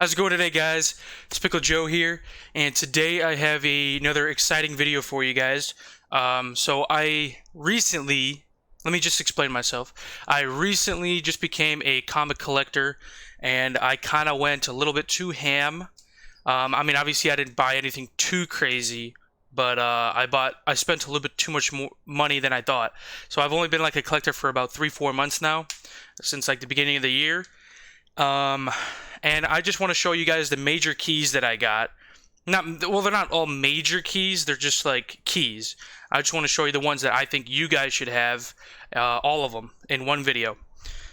How's it going today, guys? It's Pickle Joe here, and today I have another exciting video for you guys. Let me just explain myself. I recently just became a comic collector, and I kind of went a little bit too ham. Obviously I didn't buy anything too crazy, but I spent a little bit too much more money than I thought. So I've only been like a collector for about 3-4 months now, since like the beginning of the year. And I just want to show you guys the major keys that I got. They're not all major keys. They're just like keys. I just want to show you the ones that I think you guys should have, all of them in one video.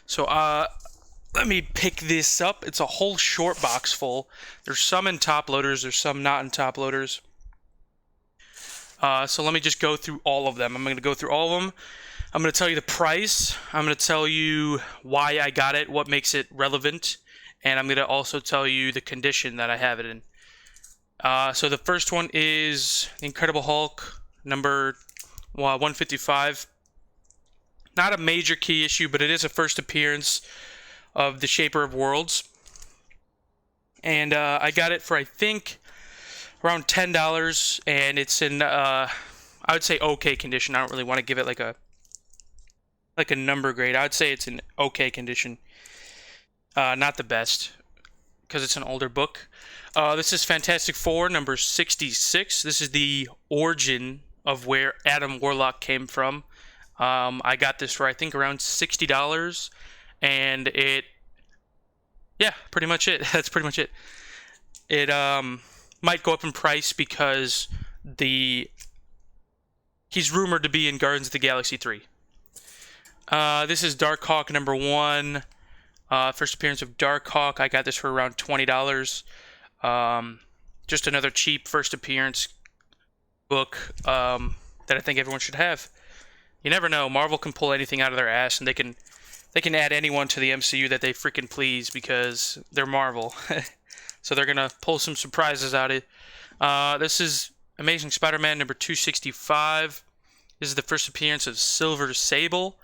So, let me pick this up. It's a whole short box full. There's some in top loaders. There's some not in top loaders. So let me just go through all of them. I'm going to go through all of them. I'm going to tell you the price. I'm going to tell you why I got it, what makes it relevant, and I'm going to also tell you the condition that I have it in. So the first one is Incredible Hulk, number 155. Not a major key issue, but it is a first appearance of the Shaper of Worlds. And I got it for, I think, around $10, and it's in, I would say, okay condition. I don't really want to give it like a number grade. I would say it's in okay condition. Not the best, because it's an older book. This is Fantastic Four, number 66. This is the origin of where Adam Warlock came from. I got this for, I think, around $60, and yeah, pretty much it. That's pretty much it. It might go up in price because he's rumored to be in Guardians of the Galaxy 3. This is Darkhawk number 1. First appearance of Darkhawk. I got this for around $20. Just another cheap first appearance book that I think everyone should have. You never know. Marvel can pull anything out of their ass, and they can add anyone to the MCU that they freaking please because they're Marvel. So they're gonna pull some surprises out of it. This is Amazing Spider-Man number 265. This is the first appearance of Silver Sable.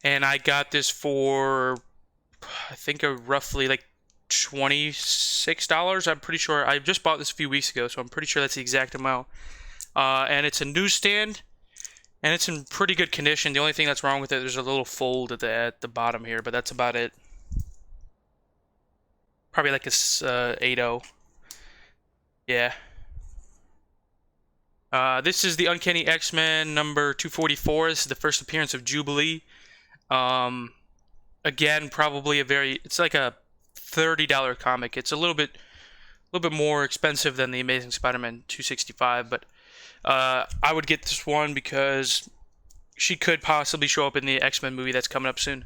And I got this for, I think, roughly like $26. I'm pretty sure. I just bought this a few weeks ago, so I'm pretty sure that's the exact amount. And it's a newsstand, and it's in pretty good condition. The only thing that's wrong with it, there's a little fold at the bottom here, but that's about it. Probably like a 8.0. Yeah. This is the Uncanny X-Men number 244. This is the first appearance of Jubilee. Again, probably it's like a $30 comic. It's a little bit more expensive than the Amazing Spider-Man 265, but I would get this one because she could possibly show up in the X-Men movie that's coming up soon.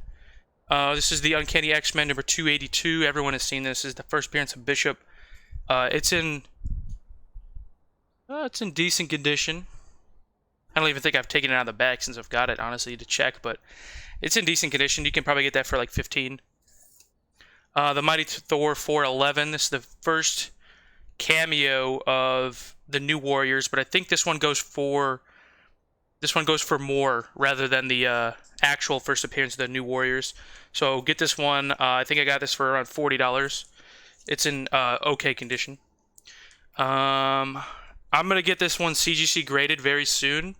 This is the Uncanny X-Men number 282. Everyone has seen this. This is the first appearance of Bishop. It's in decent condition. I don't even think I've taken it out of the bag since I've got it, honestly, to check, but it's in decent condition. You can probably get that for like $15. The Mighty Thor 411. This is the first cameo of the New Warriors, but I think this one goes for more rather than the actual first appearance of the New Warriors. So get this one. I think I got this for around $40. It's in okay condition. I'm gonna get this one CGC graded very soon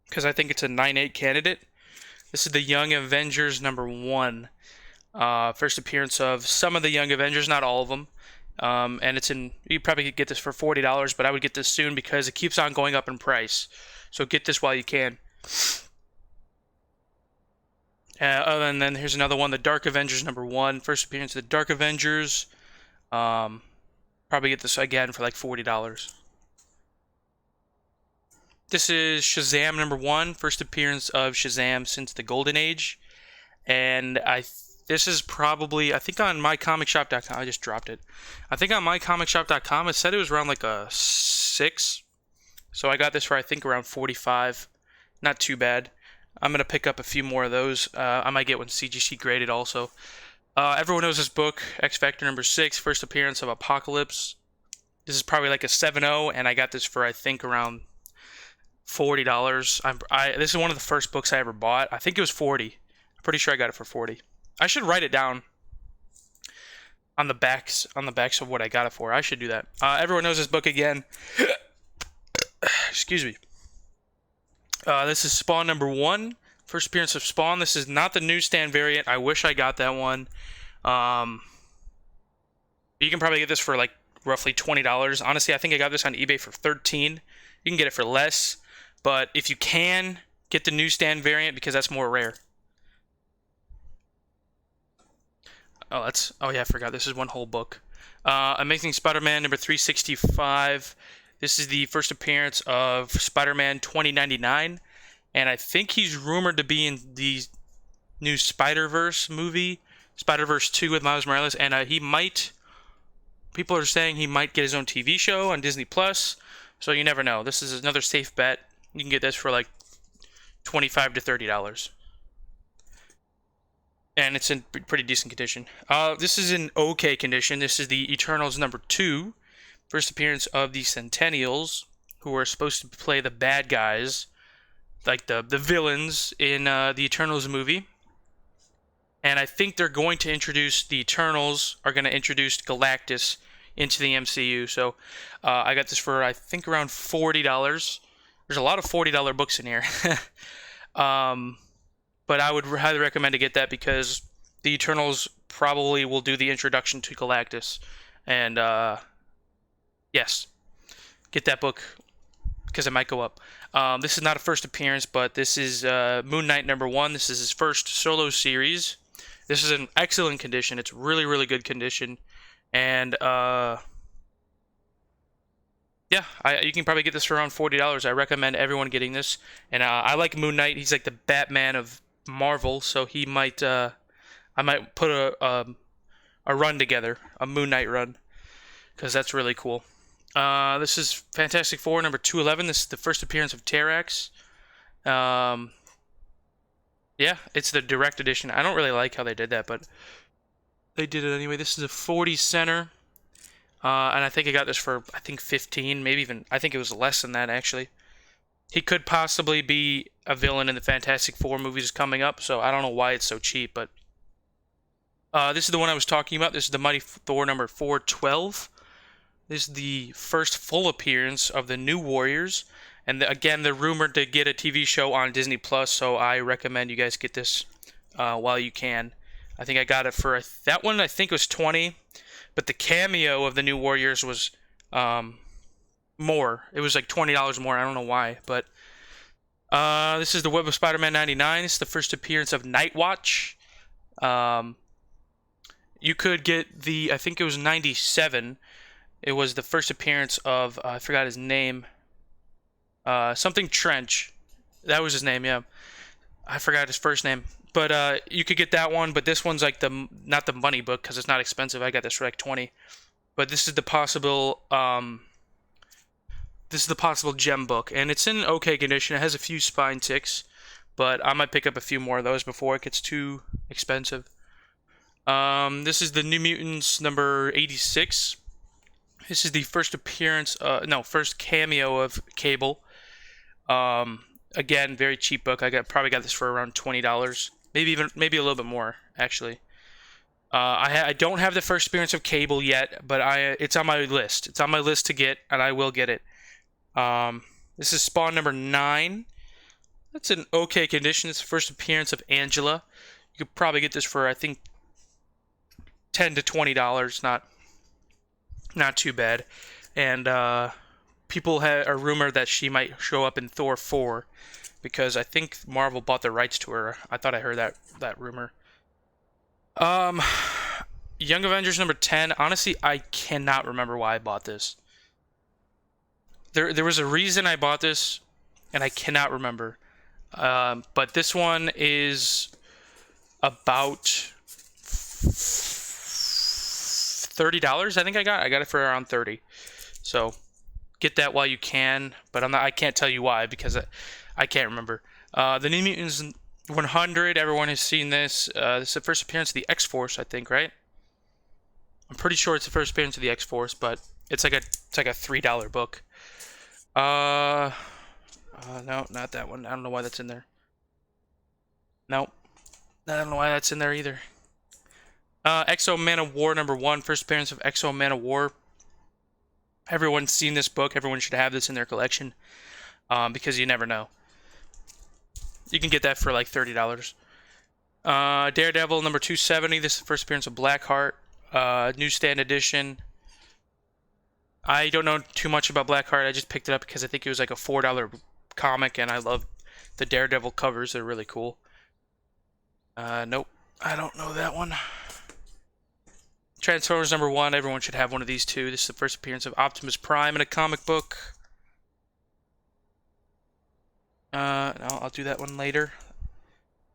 because I think it's a 9.8 candidate. This is the Young Avengers number 1. First appearance of some of the Young Avengers, not all of them. And it's in. You probably could get this for $40, but I would get this soon because it keeps on going up in price. So get this while you can. And then here's another one, the Dark Avengers number 1. First appearance of the Dark Avengers. Probably get this again for like $40. This is Shazam number 1. First appearance of Shazam since the Golden Age. And this is probably, I think on mycomicshop.com, I just dropped it. I think on mycomicshop.com, it said it was around like a 6. So I got this for, I think, around 45. Not too bad. I'm going to pick up a few more of those. I might get one CGC graded also. Everyone knows this book, X Factor number 6, first appearance of Apocalypse. This is probably like a 7.0, and I got this for, I think, around $40. This is one of the first books I ever bought. I think it was $40. I'm pretty sure I got it for $40. I should write it down. on the backs of what I got it for. I should do that. Everyone knows this book again. Excuse me. This is Spawn #1. First appearance of Spawn. This is not the newsstand variant. I wish I got that one. You can probably get this for like roughly $20. Honestly, I think I got this on eBay for $13. You can get it for less, but if you can, get the newsstand variant because that's more rare. Oh, yeah, I forgot. This is one whole book. Amazing Spider-Man #365. This is the first appearance of Spider-Man 2099, and I think he's rumored to be in the new Spider-Verse movie, Spider-Verse 2 with Miles Morales, and people are saying he might get his own TV show on Disney Plus, so you never know. This is another safe bet. You can get this for like $25 to $30. And it's in pretty decent condition. This is in okay condition. This is the Eternals #2. First appearance of the Centennials, who are supposed to play the bad guys, like the villains in the Eternals movie. And I think they're going to introduce, the Eternals are going to introduce Galactus into the MCU. So I got this for, I think, around $40. There's a lot of $40 books in here. But I would highly recommend to get that because the Eternals probably will do the introduction to Galactus. And, yes, get that book because it might go up. This is not a first appearance, but this is Moon Knight #1. This is his first solo series. This is in excellent condition. It's really, really good condition. And, yeah, you can probably get this for around $40. I recommend everyone getting this. And I like Moon Knight. He's like the Batman of Marvel, so he might I might put a run together, a Moon Knight run, because that's really cool. This is Fantastic Four #211. This is the first appearance of Terrax. Yeah, it's the direct edition. I don't really like how they did that, but they did it anyway. This is a 40 center, and I think I got this for, I think, 15, maybe even, I think it was less than that actually. He could possibly be a villain in the Fantastic Four movies coming up, so I don't know why it's so cheap, but this is the one I was talking about. This is the Mighty Thor #412. This is the first full appearance of the New Warriors, and again, they're rumored to get a TV show on Disney Plus, so I recommend you guys get this while you can. I think I got it for, that one I think was $20, but the cameo of the New Warriors was more. It was like $20 more. I don't know why, but this is the Web of Spider-Man '99. This is the first appearance of Nightwatch. You could get the, I think it was '97. It was the first appearance of, I forgot his name. Something Trench. That was his name, yeah. I forgot his first name. But you could get that one, but this one's like not the money book because it's not expensive. I got this for like $20. But this is the possible gem book, and it's in okay condition. It has a few spine ticks, but I might pick up a few more of those before it gets too expensive. This is the New Mutants #86. This is the first appearance, first cameo of Cable. Again, very cheap book. Probably got this for around $20, maybe a little bit more actually. I don't have the first appearance of Cable yet, but it's on my list. It's on my list to get, and I will get it. This is Spawn #9. That's in okay condition. It's the first appearance of Angela. You could probably get this for, I think, $10 to $20. Not too bad. And people are rumored that she might show up in Thor 4 because I think Marvel bought the rights to her. I thought I heard that rumor. Young Avengers #10. Honestly, I cannot remember why I bought this. There was a reason I bought this, and I cannot remember. But this one is about $30. I think I got it for around $30. So get that while you can. But I can't tell you why because I can't remember. The New Mutants 100. Everyone has seen this. This is the first appearance of the X-Force, I think, right? I'm pretty sure it's the first appearance of the X-Force, but it's like a $3 book. No, not that one. I don't know why that's in there. Nope. I don't know why that's in there either. Exo Man of War #1, first appearance of Exo Man of War. Everyone's seen this book. Everyone should have this in their collection, because you never know. You can get that for like $30. Daredevil #270. This is the first appearance of Blackheart. Newsstand edition. I don't know too much about Blackheart. I just picked it up because I think it was like a $4 comic, and I love the Daredevil covers. They're really cool. Nope. I don't know that one. Transformers #1. Everyone should have one of these too. This is the first appearance of Optimus Prime in a comic book. No, I'll do that one later.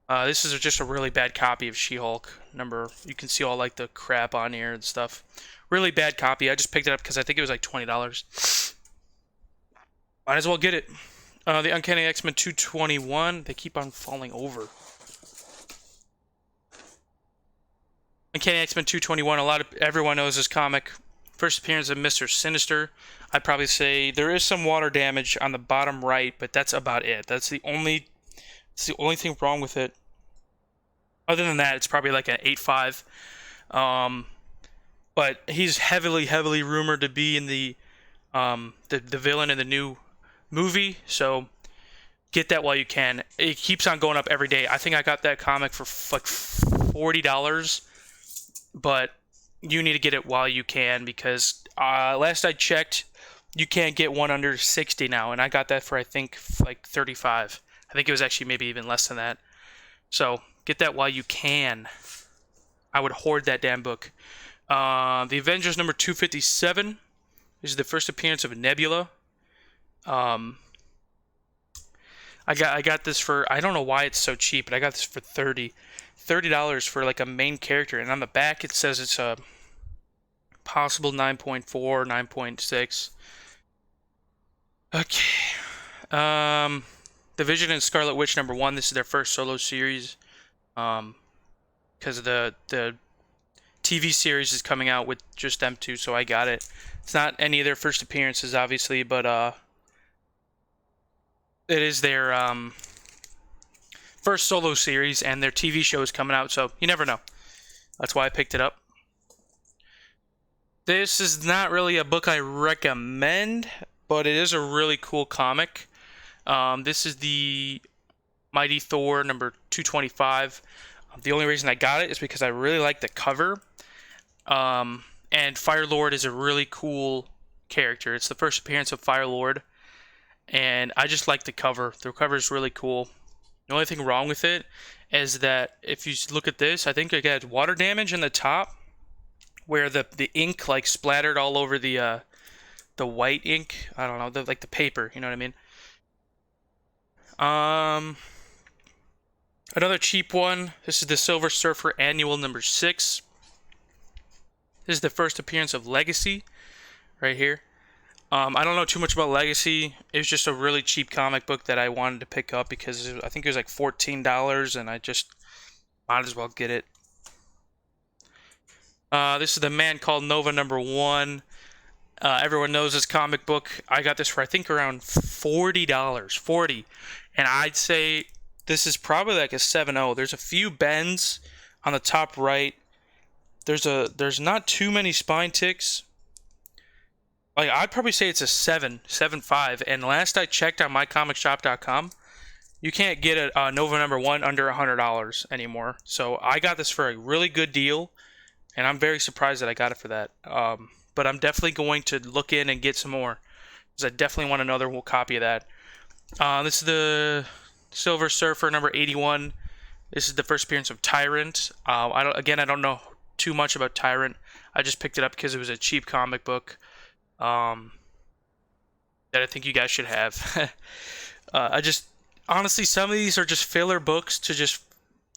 This is just a really bad copy of She-Hulk. You can see all like the crap on here and stuff. Really bad copy. I just picked it up because I think it was like $20. Might as well get it. The Uncanny X-Men 221. They keep on falling over. Uncanny X-Men 221. Everyone knows this comic. First appearance of Mr. Sinister. I'd probably say there is some water damage on the bottom right, but that's about it. That's the only thing wrong with it. Other than that, it's probably like an 8.5. But he's heavily rumored to be in the villain in the new movie. So get that while you can. It keeps on going up every day. I think I got that comic for like $40, but you need to get it while you can, because last I checked, you can't get one under 60 now, and I got that for I think like 35. I think it was actually maybe even less than that. So get that while you can. I would hoard that damn book. The Avengers #257. This is the first appearance of Nebula. I got this for, I don't know why it's so cheap, but I got this for $30 for like a main character, and on the back it says it's a possible 9.4, 9.6. Okay. The Vision and Scarlet Witch #1. This is their first solo series. Because the TV series is coming out with just them two, so I got it. It's not any of their first appearances, obviously, but it is their first solo series, and their TV show is coming out, so you never know. That's why I picked it up. This is not really a book I recommend, but it is a really cool comic. This is the Mighty Thor #225. The only reason I got it is because I really like the cover. And Fire-Lord is a really cool character. It's the first appearance of Fire-Lord, and I just like the cover. The cover is really cool. The only thing wrong with it is that if you look at this, I think it got water damage in the top, where the ink like splattered all over the white ink. I don't know, like the paper. You know what I mean? Another cheap one. This is the Silver Surfer Annual #6. This is the first appearance of Legacy, right here. I don't know too much about Legacy. It was just a really cheap comic book that I wanted to pick up because I think it was like $14, and I just might as well get it. This is the Man Called Nova #1. Everyone knows this comic book. I got this for I think around $40. And I'd say this is probably like a 7.0. There's a few bends on the top right. There's not too many spine ticks. Like, I'd probably say it's a 7.5. And last I checked on mycomicshop.com, you can't get a Nova #1 under $100 anymore. So I got this for a really good deal, and I'm very surprised that I got it for that. But I'm definitely going to look in and get some more, because I definitely want another copy of that. This is the Silver Surfer #81. This is the first appearance of Tyrant. I don't know too much about Tyrant. I just picked it up because it was a cheap comic book that I think you guys should have. Honestly, some of these are just filler books to just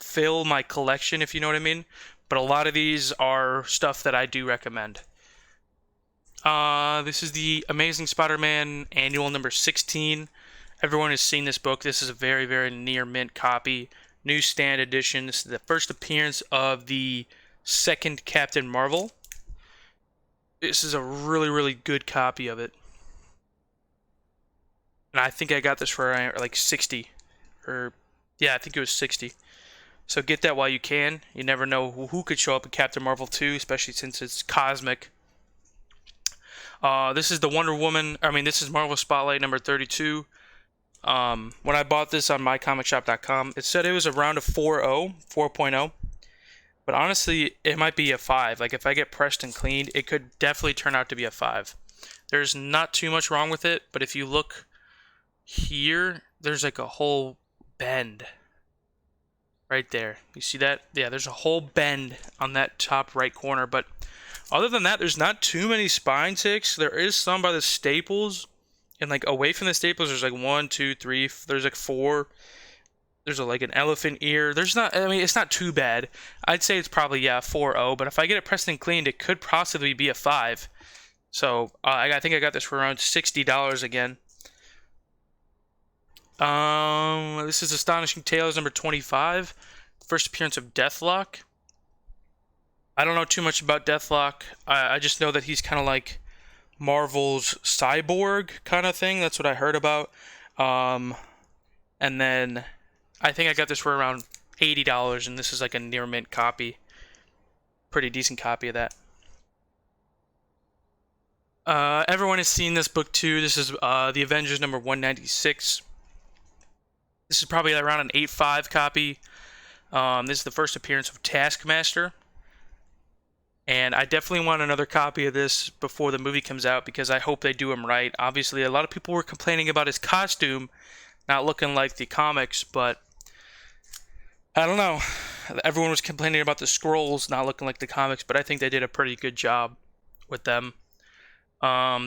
fill my collection, if you know what I mean. But a lot of these are stuff that I do recommend. This is the Amazing Spider-Man Annual #16. Everyone has seen this book. This is a very, very near mint copy. Newsstand edition. This is the first appearance of the second Captain Marvel. This is a really, really good copy of it. And I think I got this for like 60. Yeah, I think it was 60. So get that while you can. You never know who could show up in Captain Marvel 2, especially since it's cosmic. This is the Wonder Woman. I mean, this is Marvel Spotlight number 32. When I bought this on mycomicshop.com, it said it was around a 4.0. But honestly, it might be a 5. Like, if I get pressed and cleaned, it could definitely turn out to be a 5. There's not too much wrong with it, but if you look here, there's like a whole bend. Right there. You see that? Yeah, there's a whole bend on that top right corner, but other than that, there's not too many spine ticks. There is some by the staples, and like away from the staples, there's like 1, 2, 3. There's like 4. There's like an elephant ear. There's not. I mean, it's not too bad. I'd say it's probably 4.0. But if I get it pressed and cleaned, it could possibly be a 5. So I think I got this for around $60 again. This is Astonishing Tales number 25. First appearance of Deathlock. I don't know too much about Deathlock. I just know that he's kind of like Marvel's Cyborg kind of thing. That's what I heard about. And then I think I got this for around $80, and this is like a near mint copy. Pretty decent copy of that. Everyone has seen this book too. This is The Avengers number 196. This is probably around an 8.5 copy. This is the first appearance of Taskmaster. And I definitely want another copy of this before the movie comes out because I hope they do him right. Obviously, a lot of people were complaining about his costume not looking like the comics, but I don't know. Everyone was complaining about the Skrulls not looking like the comics, but I think they did a pretty good job with them.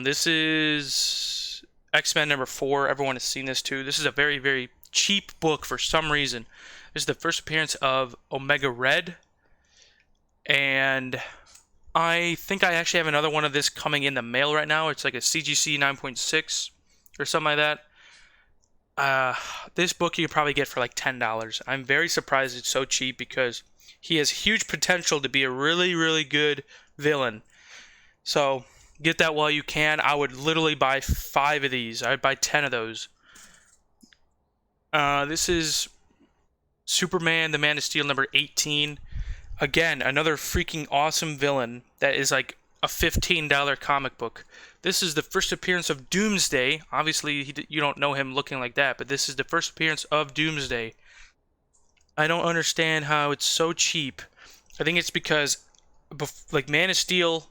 This is X-Men number 4. Everyone has seen this too. This is a very, very cheap book for some reason. This is the first appearance of Omega Red, and I think I actually have another one of this coming in the mail right now. It's like a CGC 9.6 or something like that. This book you could probably get for like $10. I'm very surprised it's so cheap because he has huge potential to be a really, really good villain. So get that while you can. I would literally buy 5 of these. I'd buy 10 of those. This is Superman, the Man of Steel, number 18. Again, another freaking awesome villain that is like a $15 comic book. This is the first appearance of Doomsday. Obviously, you don't know him looking like that, but this is the first appearance of Doomsday. I don't understand how it's so cheap. I think it's because, like, Man of Steel...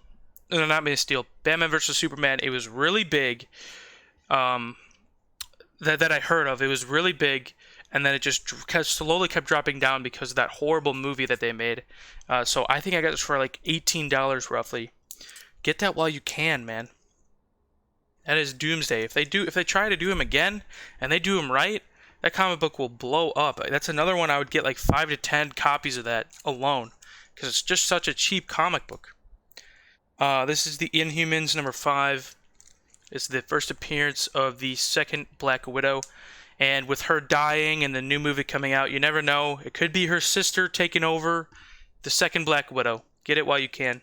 No, not Man of Steel. Batman vs. Superman, it was really big. That I heard of. It was really big, and then it just slowly kept dropping down because of that horrible movie that they made. So I think I got this for like $18 roughly. Get that while you can, man. That is Doomsday. If they try to do him again, and they do him right, that comic book will blow up. That's another one I would get like 5 to 10 copies of that alone, because it's just such a cheap comic book. This is the Inhumans number 5. It's the first appearance of the second Black Widow. And with her dying and the new movie coming out, you never know. It could be her sister taking over the second Black Widow. Get it while you can.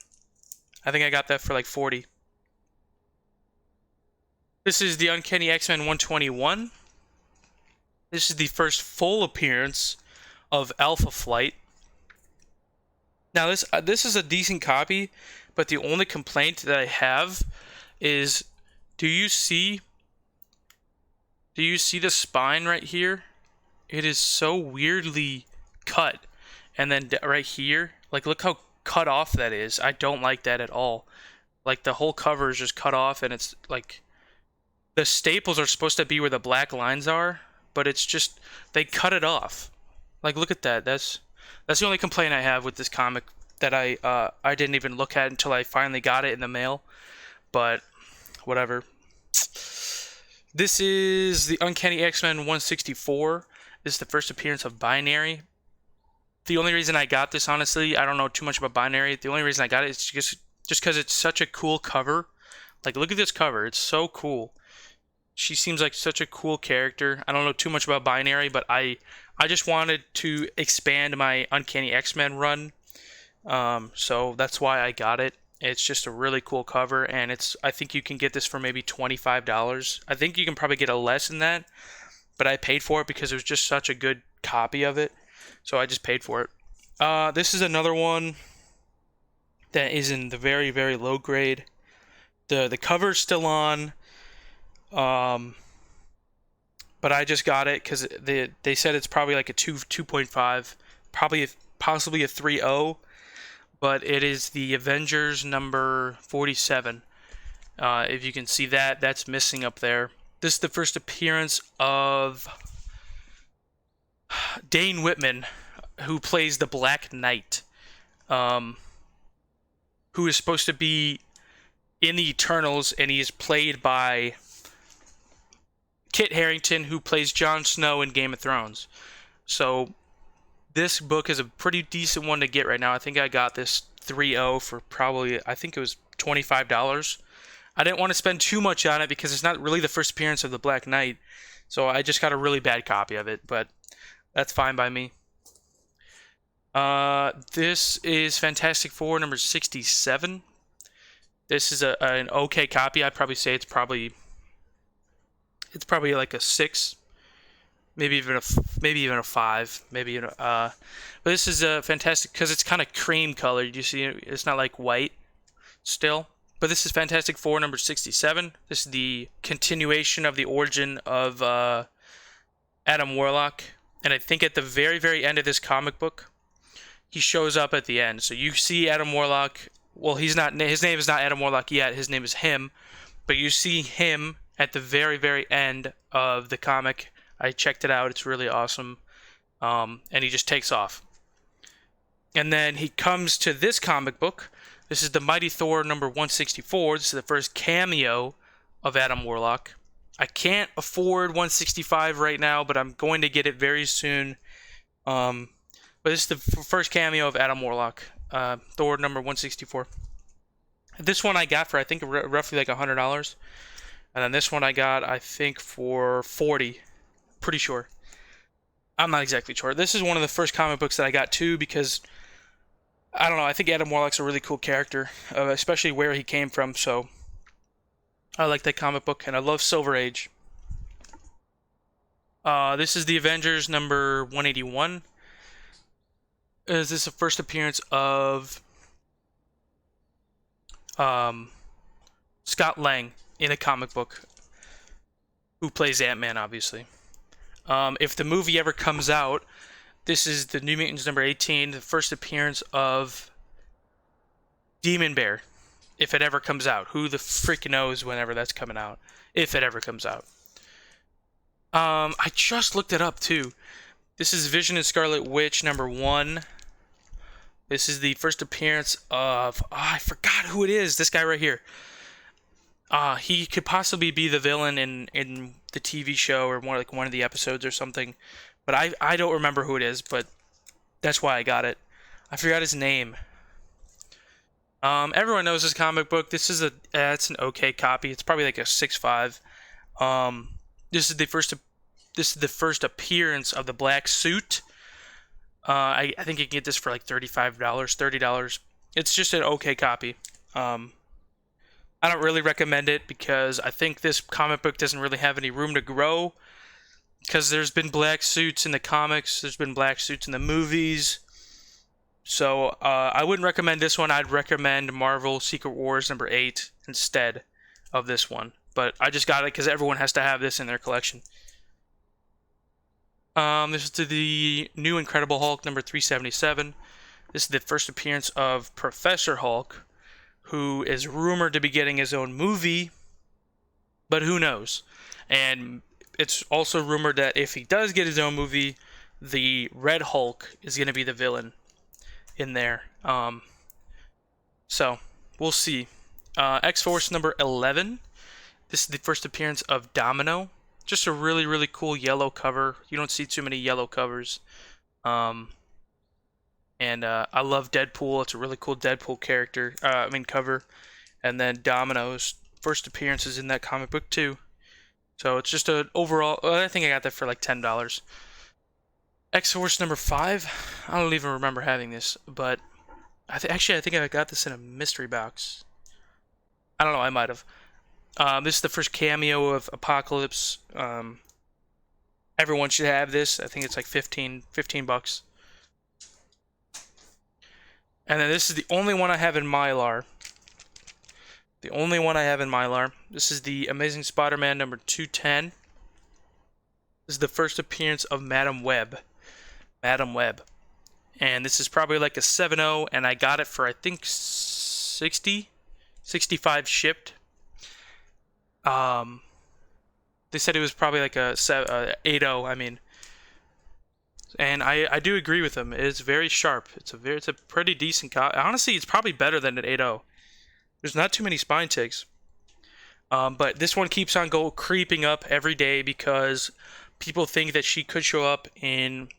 I think I got that for like $40. This is the Uncanny X-Men 121. This is the first full appearance of Alpha Flight. Now this is a decent copy, but the only complaint that I have is... Do you see the spine right here? It is so weirdly cut. And then right here, like, look how cut off that is. I don't like that at all. Like, the whole cover is just cut off, and it's like the staples are supposed to be where the black lines are, but it's just they cut it off. Like, look at that. That's the only complaint I have with this comic that I didn't even look at until I finally got it in the mail. But whatever. This is the Uncanny X-Men 164. This is the first appearance of Binary. The only reason I got this, honestly, I don't know too much about Binary. The only reason I got it is just because it's such a cool cover. Like, look at this cover. It's so cool. She seems like such a cool character. I don't know too much about Binary, but I just wanted to expand my Uncanny X-Men run. So that's why I got it. It's just a really cool cover, and I think you can get this for maybe $25. I think you can probably get a less than that, but I paid for it because it was just such a good copy of it. so I just paid for it. This is another one that is in the very, very low grade. The cover's still on, but I just got it because they said it's probably like a 2.5, possibly a 3.0, but it is the Avengers number 47. If you can see that, that's missing up there. This is the first appearance of Dane Whitman, who plays the Black Knight, who is supposed to be in the Eternals, and he is played by Kit Harington, who plays Jon Snow in Game of Thrones. So this book is a pretty decent one to get right now. I think I got this 3.0 for probably, I think it was $25. I didn't want to spend too much on it because it's not really the first appearance of the Black Knight, so I just got a really bad copy of it, but that's fine by me. This is Fantastic Four number 67. This is an okay copy. I'd probably say it's probably like a 6, maybe even a 5, but this is a fantastic because it's kind of cream colored. You see, it's not like white still. But this is Fantastic Four number 67. This is the continuation of the origin of Adam Warlock, and I think at the very, very end of this comic book, he shows up at the end. So you see Adam Warlock. Well, he's not. His name is not Adam Warlock yet. His name is him. But you see him at the very, very end of the comic. I checked it out. It's really awesome. And he just takes off. And then he comes to this comic book. This is the Mighty Thor number 164. This is the first cameo of Adam Warlock. I can't afford 165 right now, but I'm going to get it very soon. But this is the first cameo of Adam Warlock. Thor number 164. This one I got for, I think, roughly like $100. And then this one I got, I think, for $40. Pretty sure. I'm not exactly sure. This is one of the first comic books that I got too because, I don't know, I think Adam Warlock's a really cool character, especially where he came from, so I like that comic book, and I love Silver Age. This is the Avengers number 181. Is this the first appearance of Scott Lang in a comic book, who plays Ant-Man, obviously. If the movie ever comes out, this is the New Mutants number 18, the first appearance of Demon Bear, if it ever comes out. Who the freak knows whenever that's coming out, if it ever comes out. I just looked it up, too. This is Vision and Scarlet Witch number 1. This is the first appearance of... I forgot who it is. This guy right here. He could possibly be the villain in the TV show or more like one of the episodes or something. But I don't remember who it is, but that's why I got it. I forgot his name. Everyone knows this comic book. This is it's an okay copy. It's probably like a 6.5. This is the first appearance of the black suit. I think you can get this for like $35, $30. It's just an okay copy. I don't really recommend it because I think this comic book doesn't really have any room to grow. Because there's been black suits in the comics, there's been black suits in the movies. So I wouldn't recommend this one. I'd recommend Marvel Secret Wars number 8 instead of this one. But I just got it because everyone has to have this in their collection. This is to the new Incredible Hulk number 377. This is the first appearance of Professor Hulk, who is rumored to be getting his own movie, but who knows? And it's also rumored that if he does get his own movie, the Red Hulk is going to be the villain in there. So, we'll see. X-Force number 11. This is the first appearance of Domino. Just a really, really cool yellow cover. You don't see too many yellow covers. And I love Deadpool. It's a really cool Deadpool character. Cover. And then Domino's first appearance is in that comic book too. So it's just an overall... I think I got that for like $10. X-Force number 5. I don't even remember having this, but... I think I got this in a mystery box. I don't know, I might have. This is the first cameo of Apocalypse. Everyone should have this. I think it's like $15. And then this is the only one I have in Mylar. The only one I have in Mylar. This is the Amazing Spider-Man number 210. This is the first appearance of Madam Web. Madam Web. And this is probably like a 7.0, and I got it for, I think, 65 shipped. They said it was probably like a 8.0, I mean. And I do agree with them. It is very sharp. It's a pretty decent copy. Honestly, it's probably better than an 8.0. There's not too many spine ticks. But this one keeps on creeping up every day because people think that she could show up in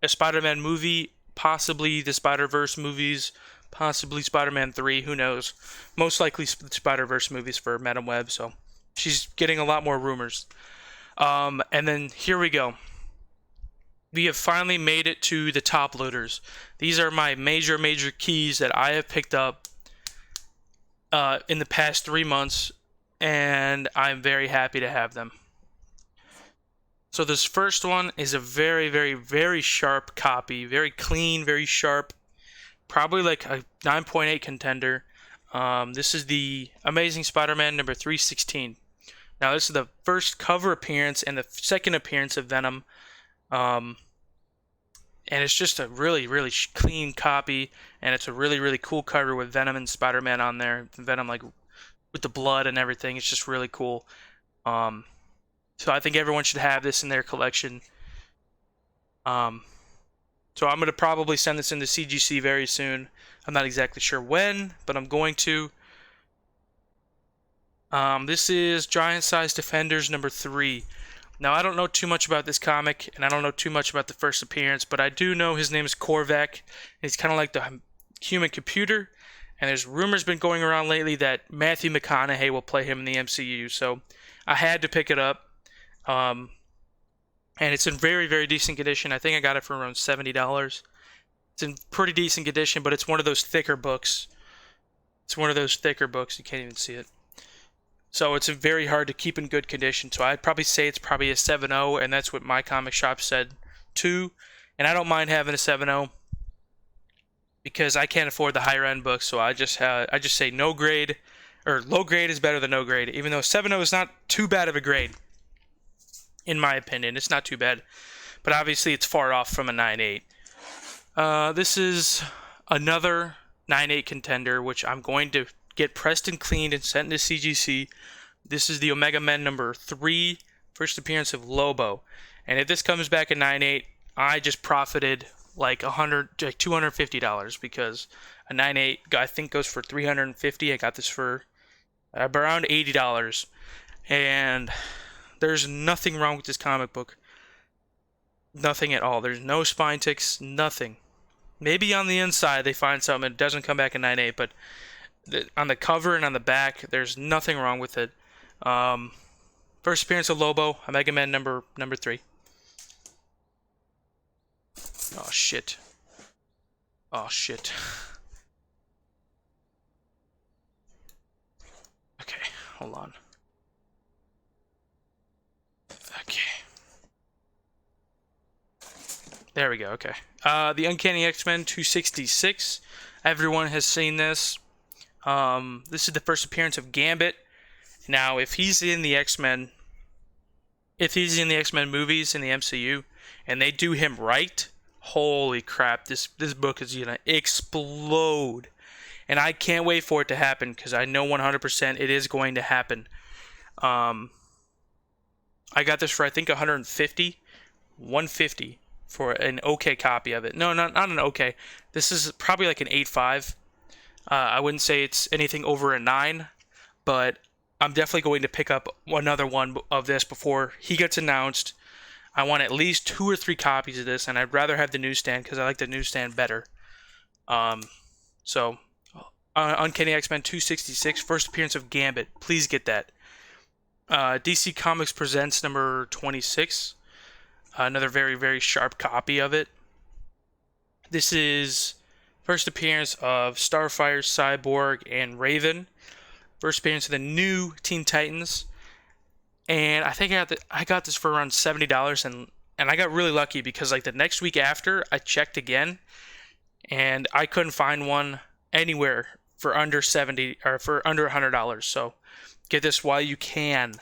a Spider-Man movie, possibly the Spider-Verse movies, possibly Spider-Man 3, who knows. Most likely Spider-Verse movies for Madam Web, so she's getting a lot more rumors. And then here we go. We have finally made it to the top loaders. These are my major keys that I have picked up in the past 3 months, and I'm very happy to have them. So this first one is a very sharp copy, very clean, very sharp, probably like a 9.8 contender. This is the Amazing Spider-Man number 316. Now this is the first cover appearance and the second appearance of Venom. And it's just a really clean copy, and it's a really cool cover with Venom and Spider-Man on there. Venom like with the blood and everything. It's just really cool. So I think everyone should have this in their collection. So I'm gonna probably send this into CGC very soon. I'm not exactly sure when, but I'm going to. This is Giant Size Defenders number 3. Now, I don't know too much about this comic, and I don't know too much about the first appearance, but I do know his name is Korvac. He's kind of like the human computer, and there's rumors been going around lately that Matthew McConaughey will play him in the MCU, so I had to pick it up. And it's in very decent condition. I think I got it for around $70. It's in pretty decent condition, but it's one of those thicker books. You can't even see it. So it's very hard to keep in good condition. So I'd probably say it's probably a 7.0, and that's what my comic shop said too. And I don't mind having a 7.0 because I can't afford the higher end books. So I just say no grade, or low grade is better than no grade. Even though 7.0 is not too bad of a grade, in my opinion, it's not too bad. But obviously it's far off from a 9.8. This is another 9.8 contender, which I'm going to get pressed and cleaned and sent into CGC. This is the Omega Men number 3, first appearance of Lobo. And if this comes back at 9.8, I just profited like $250 because a 9.8 I think goes for $350. I got this for around $80. And there's nothing wrong with this comic book. Nothing at all. There's no spine ticks, nothing. Maybe on the inside they find something and it doesn't come back in 9.8, but on the cover and on the back, there's nothing wrong with it. First appearance of Lobo, Omega Man number 3. Oh shit. Okay, hold on. Okay. There we go, okay. The Uncanny X-Men 266. Everyone has seen this. This is the first appearance of Gambit. Now, if he's in the X-Men movies in the MCU, and they do him right, holy crap, this book is gonna explode. And I can't wait for it to happen, because I know 100% it is going to happen. I got this for, I think, $150 for an okay copy of it. No, not an okay. This is probably like an 8.5. I wouldn't say it's anything over a 9, but I'm definitely going to pick up another one of this before he gets announced. I want at least 2 or 3 copies of this, and I'd rather have the newsstand because I like the newsstand better. So, Uncanny X-Men 266, first appearance of Gambit. Please get that. DC Comics Presents number 26. Another very sharp copy of it. This is first appearance of Starfire, Cyborg, and Raven. First appearance of the new Teen Titans. And I think I got this for around $70, and I got really lucky because like the next week after, I checked again, and I couldn't find one anywhere for under 70 or for under $100. So get this while you can.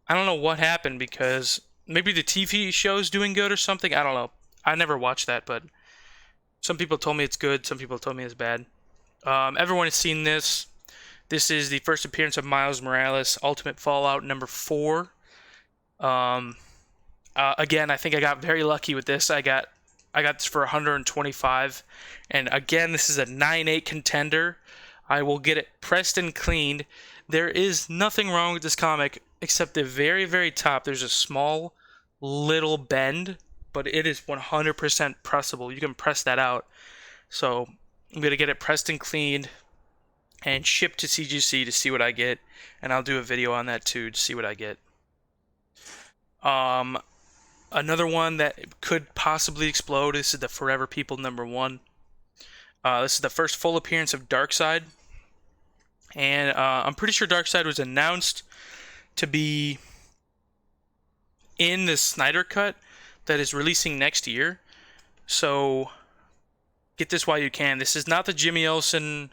I don't know what happened, because maybe the TV show's doing good or something. I don't know. I never watched that, but some people told me it's good. Some people told me it's bad. Everyone has seen this. This is the first appearance of Miles Morales, Ultimate Fallout number 4. Again, I think I got very lucky with this. I got this for 125, and again, this is a 9.8 contender. I will get it pressed and cleaned. There is nothing wrong with this comic except the very, very top. There's a small little bend, but it is 100% pressable. You can press that out. So I'm gonna get it pressed and cleaned and shipped to CGC to see what I get, and I'll do a video on that too to see what I get. Another one that could possibly explode. This is the Forever People number 1. This is the first full appearance of Darkseid, and I'm pretty sure Darkseid was announced to be in the Snyder Cut that is releasing next year. So get this while you can. This is not the Jimmy Olsen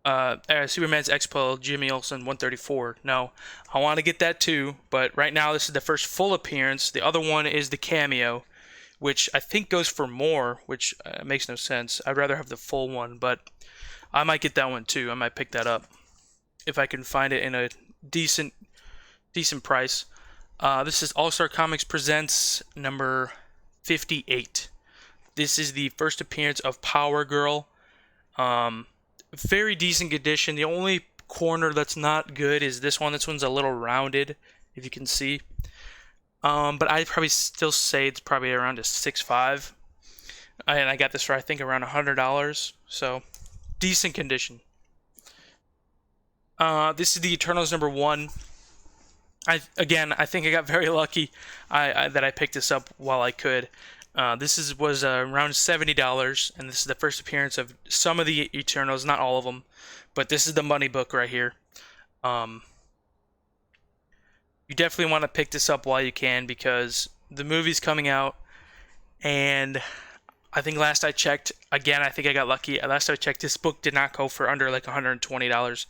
Superman's Expo Jimmy Olsen 134. No, I want to get that too, but right now this is the first full appearance. The other one is the cameo, which I think goes for more, which makes no sense. I'd rather have the full one, but I might get that one too. I might pick that up if I can find it in a decent price. This is All Star Comics Presents number 58. This is the first appearance of Power Girl. Very decent condition. The only corner that's not good is this one. This one's a little rounded, if you can see. But I'd probably still say it's probably around a 6.5. And I got this for, I think, around $100. So, decent condition. This is the Eternals number 1. I think I got very lucky that I picked this up while I could. This was around $70, and this is the first appearance of some of the Eternals, not all of them, but this is the money book right here. You definitely want to pick this up while you can, because the movie's coming out, and I think last I checked, again, I think I got lucky. Last I checked, this book did not go for under like $120,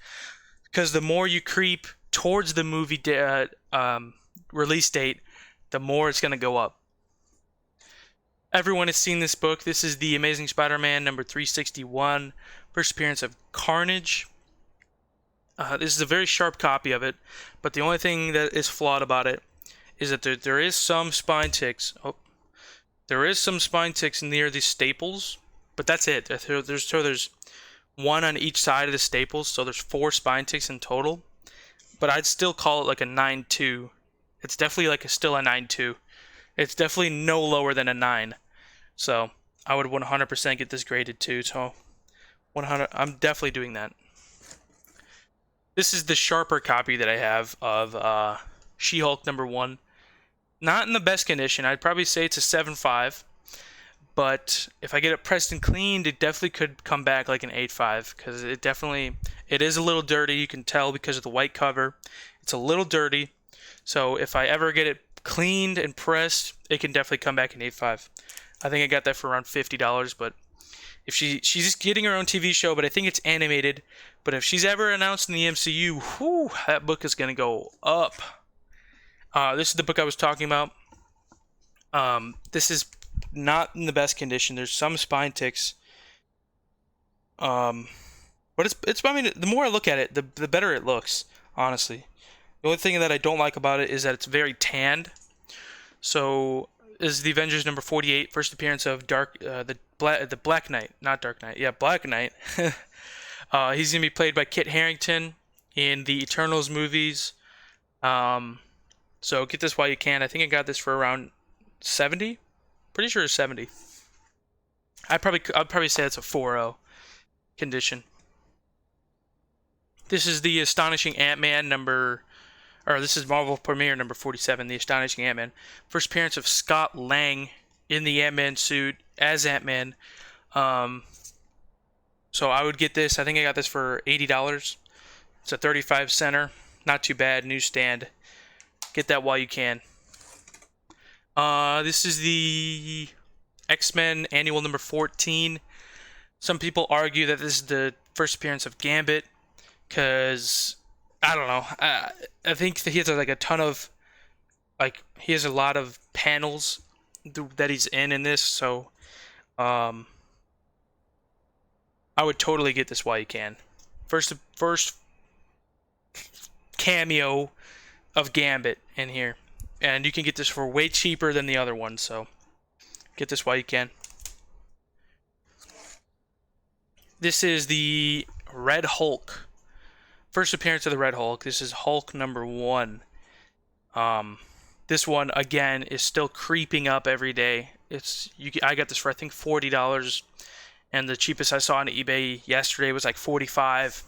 because the more you creep towards the movie release date, the more it's going to go up. Everyone has seen this book. This is the Amazing Spider-Man number 361, first appearance of Carnage. This is a very sharp copy of it, but the only thing that is flawed about it is that there is some spine ticks. Oh, there is some spine ticks near the staples, but that's it. There's one on each side of the staples, so there's 4 spine ticks in total. But I'd still call it like a 9.2. It's definitely still a 9.2. It's definitely no lower than a 9. So I would 100% get this graded too. So 100, I'm definitely doing that. This is the sharper copy that I have of She-Hulk number 1. Not in the best condition. I'd probably say it's a 7.5. But if I get it pressed and cleaned, it definitely could come back like an 8.5, because it is a little dirty. You can tell because of the white cover. It's a little dirty. So if I ever get it cleaned and pressed, it can definitely come back an 8.5. I think I got that for around $50, but if she's just getting her own TV show, but I think it's animated. But if she's ever announced in the MCU, whew, that book is going to go up. This is the book I was talking about. This is not in the best condition. There's some spine ticks. But I mean, the more I look at it, the better it looks, honestly. The only thing that I don't like about it is that it's very tanned. So, this is the Avengers number 48, first appearance of the Black Knight, not Dark Knight. Yeah, Black Knight. He's gonna be played by Kit Harington in the Eternals movies. So get this while you can. I think I got this for around 70. Pretty sure it's 70. I'd probably say it's a 4.0 condition. This is the Astonishing Ant-Man this is Marvel Premiere number 47, the Astonishing Ant-Man. First appearance of Scott Lang in the Ant-Man suit as Ant-Man. So I would get this. I think I got this for $80. It's a 35 center. Not too bad. Newsstand. Get that while you can. This is the X-Men annual number 14. Some people argue that this is the first appearance of Gambit, because I don't know. I think that he has like a ton of he has a lot of panels that he's in this, so um, I would totally get this while you can. First cameo of Gambit in here, and you can get this for way cheaper than the other one, so get this while you can. This is the Red Hulk. First appearance of the Red Hulk. This is Hulk number 1. This one again is still creeping up every day. I got this for I think $40, and the cheapest I saw on eBay yesterday was like $45.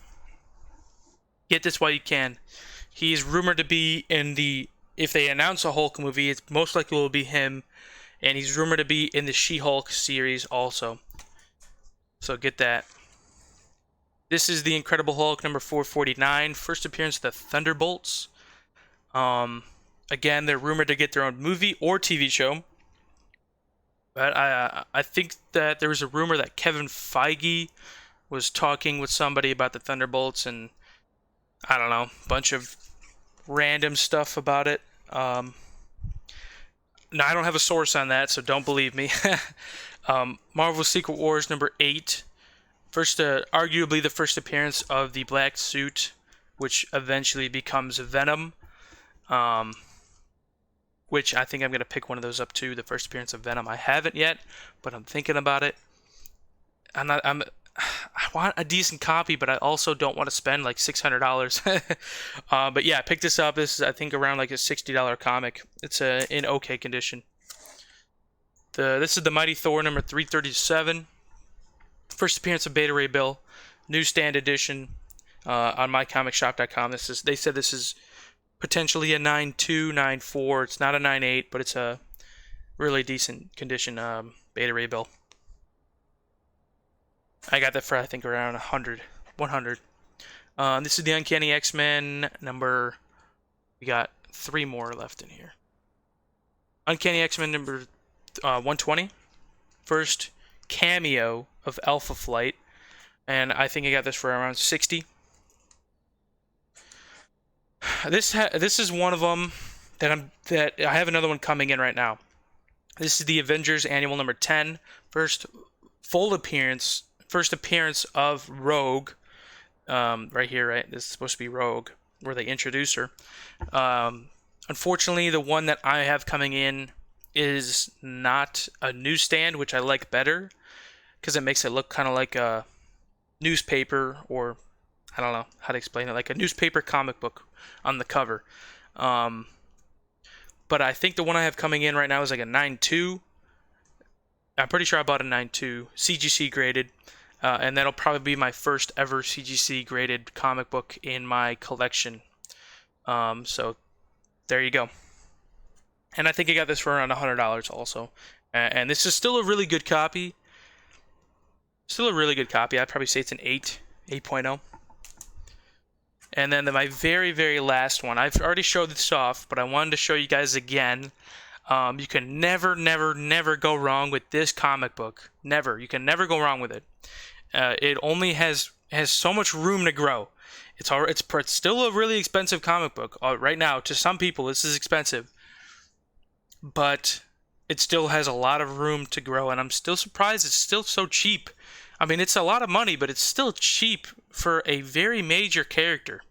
Get this while you can. He's rumored to be in the, if they announce a Hulk movie, it's most likely will be him, and he's rumored to be in the She-Hulk series also. So get that. This is the Incredible Hulk number 449. First appearance of the Thunderbolts. Again, they're rumored to get their own movie or TV show. But I think that there was a rumor that Kevin Feige was talking with somebody about the Thunderbolts, and I don't know, a bunch of random stuff about it. Now, I don't have a source on that, so don't believe me. Marvel Secret Wars number 8. Arguably the first appearance of the black suit, which eventually becomes Venom. Which I think I'm going to pick one of those up too, the first appearance of Venom. I haven't yet, but I'm thinking about it. I want a decent copy, but I also don't want to spend like $600. But yeah, pick this up. This is, I think, around like a $60 comic. It's in okay condition. This is the Mighty Thor number 337. First appearance of Beta Ray Bill, newsstand edition on mycomicshop.com. They said this is potentially a 9.2, 9.4. It's not a 9.8, but it's a really decent condition Beta Ray Bill. I got that for I think around 100. This is the Uncanny X-Men number. We got 3 more left in here. Uncanny X-Men number 120. First cameo of Alpha Flight, and I think I got this for around 60. This is one of them that I have another one coming in right now. This is the Avengers Annual number 10. First appearance of Rogue. Right here, right? This is supposed to be Rogue, where they introduce her. Unfortunately, the one that I have coming in is not a newsstand, which I like better, because it makes it look kind of like a newspaper, or I don't know how to explain it, like a newspaper comic book on the cover. But I think the one I have coming in right now is like a 9.2. I'm pretty sure I bought a 9.2 CGC graded, and that'll probably be my first ever CGC graded comic book in my collection. So there you go. And I think I got this for around $100 also. And this is still a really good copy. I'd probably say it's an 8.0. And then my very, very last one. I've already showed this off, but I wanted to show you guys again. You can never, never, never go wrong with this comic book. Never. You can never go wrong with it. It only has so much room to grow. It's still a really expensive comic book. Right now, to some people, this is expensive. But it still has a lot of room to grow, and I'm still surprised it's still so cheap. I mean, it's a lot of money, but it's still cheap for a very major character.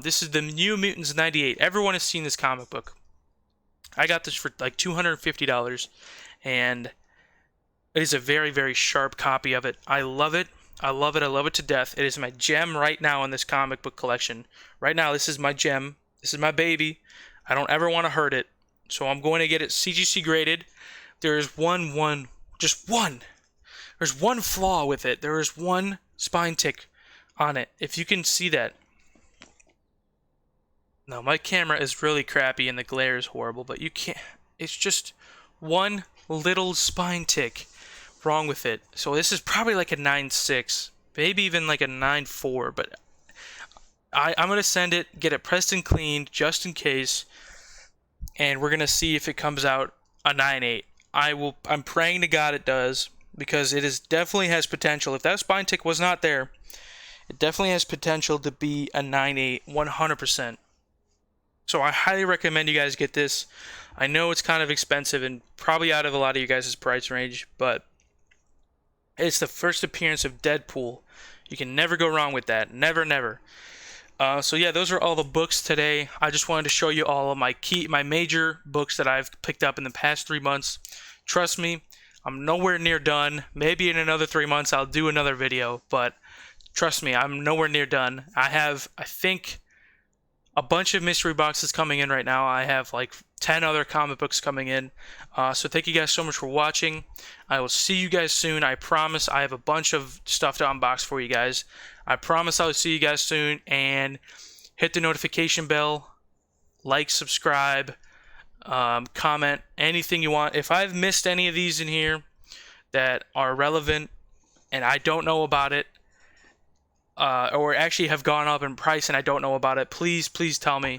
This is the New Mutants 98. Everyone has seen this comic book. I got this for like $250, and it is a very, very sharp copy of it. I love it. I love it to death. It is my gem right now in this comic book collection. Right now, this is my gem. This is my baby. I don't ever want to hurt it. So I'm going to get it CGC graded. There is just one. There's one flaw with it. There is one spine tick on it. If you can see that. No, my camera is really crappy and the glare is horrible, but you can't. It's just one little spine tick wrong with it. So this is probably like a 9.6, maybe even like a 9.4, but I'm going to send it, get it pressed and cleaned just in case. And we're going to see if it comes out a 9.8. I'm praying to God it does, because it is definitely has potential. If that spine tick was not there, it definitely has potential to be a 9.8 100%. So I highly recommend you guys get this. I know it's kind of expensive and probably out of a lot of you guys' price range, but it's the first appearance of Deadpool. You can never go wrong with that. Never, never. So yeah, those are all the books today. I just wanted to show you all of my major books that I've picked up in the past 3 months. Trust me, I'm nowhere near done. Maybe in another 3 months I'll do another video, but trust me, I'm nowhere near done. I have, I think, a bunch of mystery boxes coming in right now. I have like 10 other comic books coming in. So thank you guys so much for watching. I will see you guys soon. I promise I have a bunch of stuff to unbox for you guys. I promise I'll see you guys soon. And hit the notification bell. Like, subscribe, comment, anything you want. If I've missed any of these in here that are relevant and I don't know about it, or actually have gone up in price and I don't know about it, please tell me.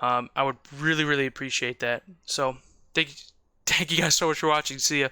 I would really appreciate that. So thank you guys so much for watching. See ya.